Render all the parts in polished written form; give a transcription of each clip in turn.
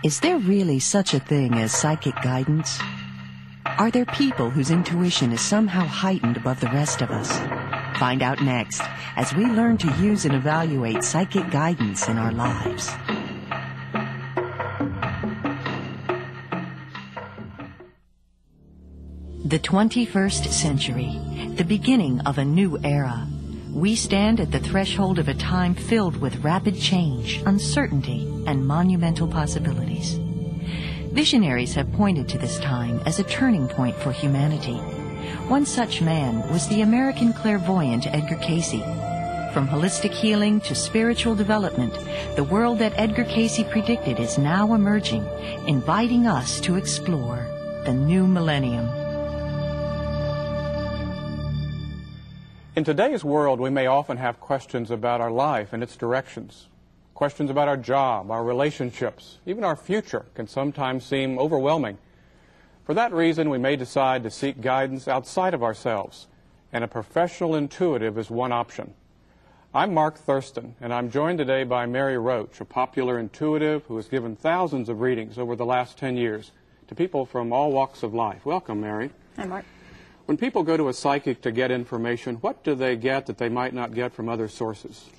Is there really such a thing as psychic guidance? Are there people whose intuition is somehow heightened above the rest of us? Find out next as we learn to use and evaluate psychic guidance in our lives. The 21st century, the beginning of a new era. We stand at the threshold of a time filled with rapid change, uncertainty, and monumental possibilities. Visionaries have pointed to this time as a turning point for humanity. One such man was the American clairvoyant Edgar Cayce. From holistic healing to spiritual development, the world that Edgar Cayce predicted is now emerging, inviting us to explore the new millennium. In today's world, we may often have questions about our life and its directions. Questions about our job, our relationships, even our future can sometimes seem overwhelming. For that reason, we may decide to seek guidance outside of ourselves, and a professional intuitive is one option. I'm Mark Thurston, and I'm joined today by Mary Roach, a popular intuitive who has given thousands of readings over the last 10 years to people from all walks of life. Welcome, Mary. Hi, Mark. When people go to a psychic to get information, what do they get that they might not get from other sources?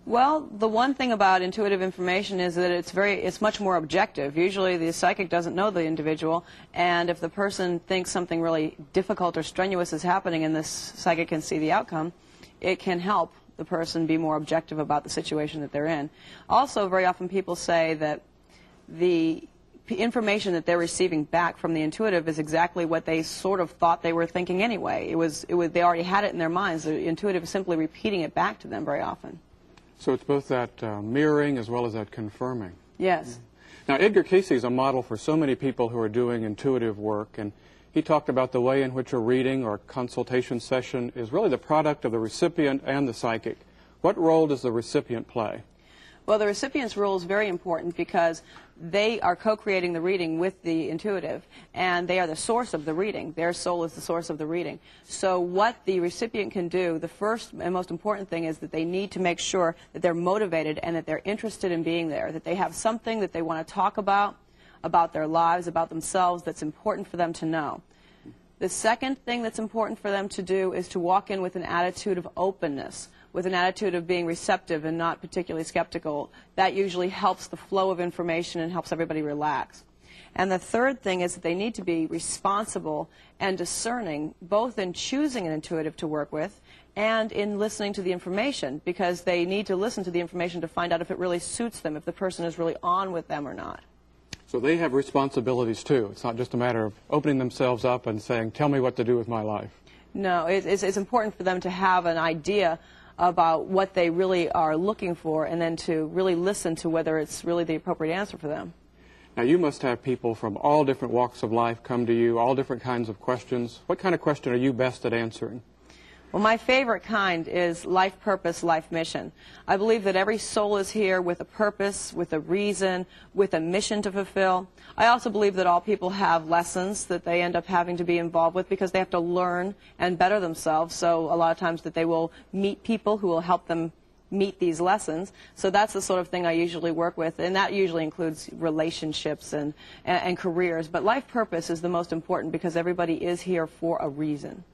Well, the one thing about intuitive information is that it's much more objective. Usually the psychic doesn't know the individual, and if the person thinks something really difficult or strenuous is happening and this psychic can see the outcome, it can help the person be more objective about the situation that they're in. Also, very often people say that the information that they're receiving back from the intuitive is exactly what they sort of thought they were thinking anyway. They already had it in their minds. The intuitive is simply repeating it back to them very often. So it's both that mirroring as well as that confirming. Yes. Now, Edgar Cayce is a model for so many people who are doing intuitive work, and he talked about the way in which a reading or consultation session is really the product of the recipient and the psychic. What role does the recipient play? Well, the recipient's role is very important because they are co-creating the reading with the intuitive, and they are the source of the reading. Their soul is the source of the reading. So what the recipient can do, the first and most important thing is that they need to make sure that they're motivated and that they're interested in being there, that they have something that they want to talk about their lives, about themselves, that's important for them to know. The second thing that's important for them to do is to walk in with an attitude of openness, with an attitude of being receptive and not particularly skeptical. That usually helps the flow of information and helps everybody relax. And the third thing is that they need to be responsible and discerning, both in choosing an intuitive to work with and in listening to the information, because they need to listen to the information to find out if it really suits them, if the person is really on with them or not. So they have responsibilities too. It's not just a matter of opening themselves up and saying, tell me what to do with my life. No, it's important for them to have an idea about what they really are looking for, and then to really listen to whether it's really the appropriate answer for them. Now, you must have people from all different walks of life come to you, all different kinds of questions. What kind of question are you best at answering? Well, my favorite kind is life purpose, life mission. I believe that every soul is here with a purpose, with a reason, with a mission to fulfill. I also believe that all people have lessons that they end up having to be involved with because they have to learn and better themselves. So a lot of times that they will meet people who will help them meet these lessons. So that's the sort of thing I usually work with, and that usually includes relationships and careers. But life purpose is the most important because everybody is here for a reason.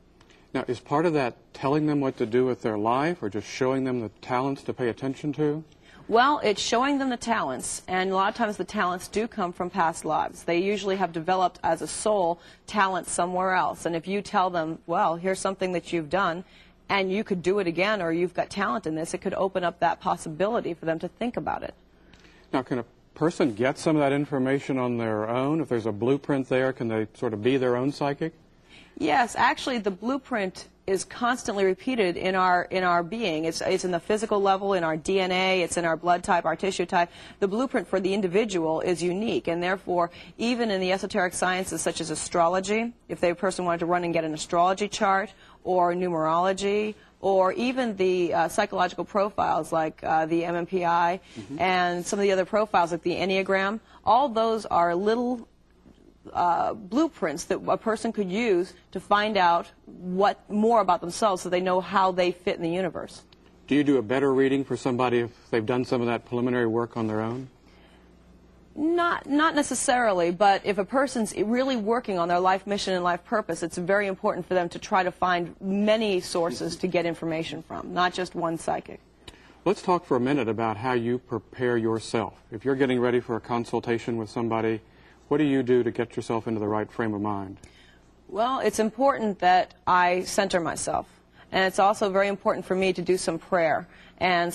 Now, is part of that telling them what to do with their life or just showing them the talents to pay attention to? Well, it's showing them the talents, and a lot of times the talents do come from past lives. They usually have developed as a soul talent somewhere else, and if you tell them, well, here's something that you've done, and you could do it again, or you've got talent in this, it could open up that possibility for them to think about it. Now, can a person get some of that information on their own? If there's a blueprint there, can they sort of be their own psychic? Yes, actually the blueprint is constantly repeated in our being. It's in the physical level, in our DNA, it's in our blood type, our tissue type. The blueprint for the individual is unique, and therefore even in the esoteric sciences such as astrology, if the person wanted to run and get an astrology chart, or numerology, or even the psychological profiles like the MMPI and some of the other profiles like the Enneagram, all those are little blueprints that a person could use to find out more about themselves so they know how they fit in the universe. Do you do a better reading for somebody if they've done some of that preliminary work on their own? Not necessarily, but if a person's really working on their life mission and life purpose, it's very important for them to try to find many sources to get information from, not just one psychic. Let's talk for a minute about how you prepare yourself. If you're getting ready for a consultation with somebody, what do you do to get yourself into the right frame of mind? Well, it's important that I center myself. And it's also very important for me to do some prayer and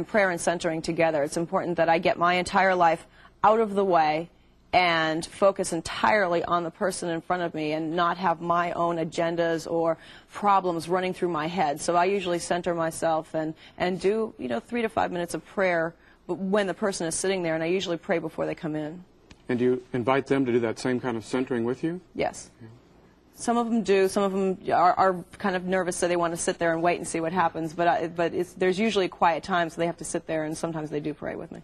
prayer and centering together. It's important that I get my entire life out of the way and focus entirely on the person in front of me and not have my own agendas or problems running through my head. So I usually center myself and do, 3 to 5 minutes of prayer when the person is sitting there, and I usually pray before they come in. And do you invite them to do that same kind of centering with you? Yes. Yeah. Some of them do. Some of them are kind of nervous, so they want to sit there and wait and see what happens. But there's usually a quiet time, so they have to sit there, and sometimes they do pray with me.